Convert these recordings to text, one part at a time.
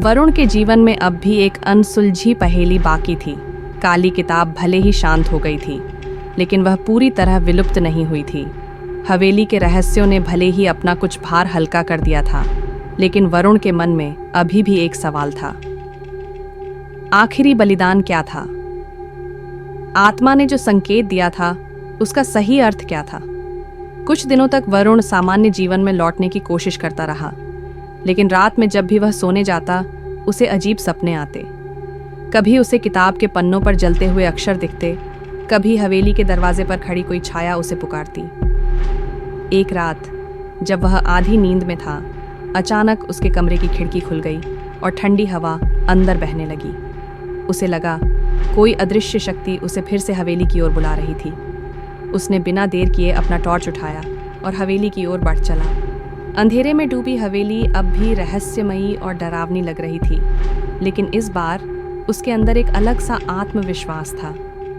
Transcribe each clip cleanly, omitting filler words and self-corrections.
वरुण के जीवन में अब भी एक अनसुलझी पहेली बाकी थी। काली किताब भले ही शांत हो गई थी, लेकिन वह पूरी तरह विलुप्त नहीं हुई थी। हवेली के रहस्यों ने भले ही अपना कुछ भार हल्का कर दिया था, लेकिन वरुण के मन में अभी भी एक सवाल था। आखिरी बलिदान क्या था? आत्मा ने जो संकेत दिया था, उसका सही अर्थ क्या था? कुछ दिनों तक वरुण सामान्य जीवन में लौटने की कोशिश करता रहा, लेकिन रात में जब भी वह सोने जाता, उसे अजीब सपने आते। कभी उसे किताब के पन्नों पर जलते हुए अक्षर दिखते, कभी हवेली के दरवाजे पर खड़ी कोई छाया उसे पुकारती। एक रात जब वह आधी नींद में था, अचानक उसके कमरे की खिड़की खुल गई और ठंडी हवा अंदर बहने लगी। उसे लगा कोई अदृश्य शक्ति उसे फिर से हवेली की ओर बुला रही थी। उसने बिना देर किए अपना टॉर्च उठाया और हवेली की ओर बढ़ चला। अंधेरे में डूबी हवेली अब भी रहस्यमयी और डरावनी लग रही थी, लेकिन इस बार उसके अंदर एक अलग सा आत्मविश्वास था।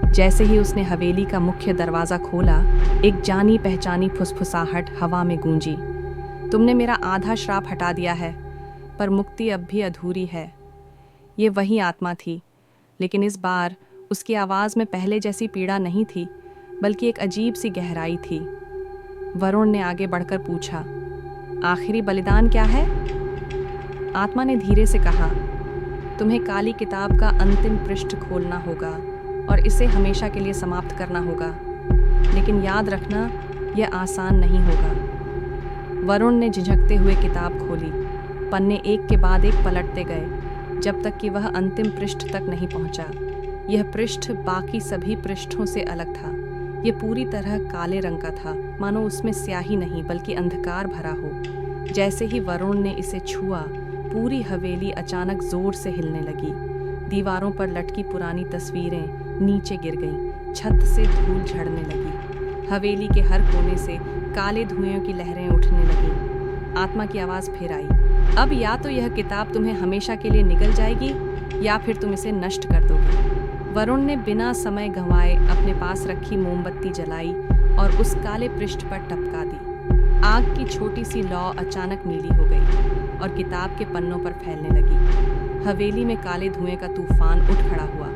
जैसे ही उसने हवेली का मुख्य दरवाज़ा खोला, एक जानी पहचानी फुसफुसाहट हवा में गूंजी। तुमने मेरा आधा श्राप हटा दिया है, पर मुक्ति अब भी अधूरी है। ये वही आत्मा थी, लेकिन इस बार उसकी आवाज़ में पहले जैसी पीड़ा नहीं थी, बल्कि एक अजीब सी गहराई थी। वरुण ने आगे बढ़कर पूछा, आखिरी बलिदान क्या है? आत्मा ने धीरे से कहा, तुम्हें काली किताब का अंतिम पृष्ठ खोलना होगा और इसे हमेशा के लिए समाप्त करना होगा, लेकिन याद रखना, यह आसान नहीं होगा। वरुण ने झिझकते हुए किताब खोली। पन्ने एक के बाद एक पलटते गए, जब तक कि वह अंतिम पृष्ठ तक नहीं पहुंचा। यह पृष्ठ बाकी सभी पृष्ठों से अलग था। यह पूरी तरह काले रंग का था, मानो उसमें स्याही नहीं बल्कि अंधकार भरा हो। जैसे ही वरुण ने इसे छुआ, पूरी हवेली अचानक जोर से हिलने लगी। दीवारों पर लटकी पुरानी तस्वीरें नीचे गिर गईं, छत से धूल झड़ने लगी। हवेली के हर कोने से काले धुएं की लहरें उठने लगीं। आत्मा की आवाज़ फिर आई, अब या तो यह किताब तुम्हें हमेशा के लिए निगल जाएगी, या फिर तुम इसे नष्ट कर दोगे। वरुण ने बिना समय गंवाए अपने पास रखी मोमबत्ती जलाई और उस काले पृष्ठ पर टपका दी। आग की छोटी सी लौ अचानक नीली हो गई और किताब के पन्नों पर फैलने लगी। हवेली में काले धुएं का तूफान उठ खड़ा हुआ,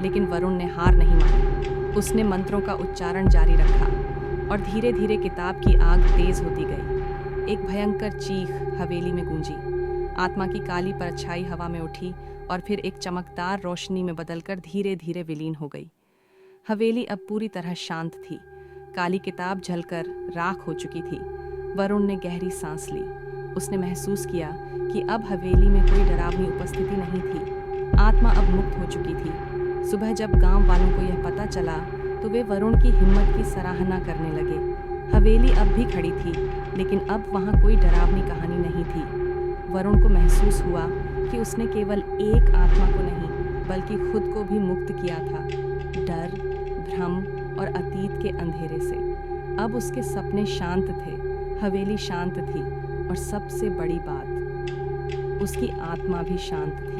लेकिन वरुण ने हार नहीं मानी। उसने मंत्रों का उच्चारण जारी रखा और धीरे धीरे किताब की आग तेज होती गई। एक भयंकर चीख हवेली में गूंजी। आत्मा की काली परछाई हवा में उठी और फिर एक चमकदार रोशनी में बदलकर धीरे धीरे विलीन हो गई। हवेली अब पूरी तरह शांत थी। काली किताब जलकर राख हो चुकी थी। वरुण ने गहरी सांस ली। उसने महसूस किया कि अब हवेली में कोई डरावनी उपस्थिति नहीं थी। आत्मा अब मुक्त हो चुकी थी। सुबह जब गांव वालों को यह पता चला, तो वे वरुण की हिम्मत की सराहना करने लगे। हवेली अब भी खड़ी थी, लेकिन अब वहां कोई डरावनी कहानी नहीं थी। वरुण को महसूस हुआ कि उसने केवल एक आत्मा को नहीं, बल्कि खुद को भी मुक्त किया था, डर, भ्रम और अतीत के अंधेरे से। अब उसके सपने शांत थे, हवेली शांत थी और सबसे बड़ी बात, उसकी आत्मा भी शांत थी।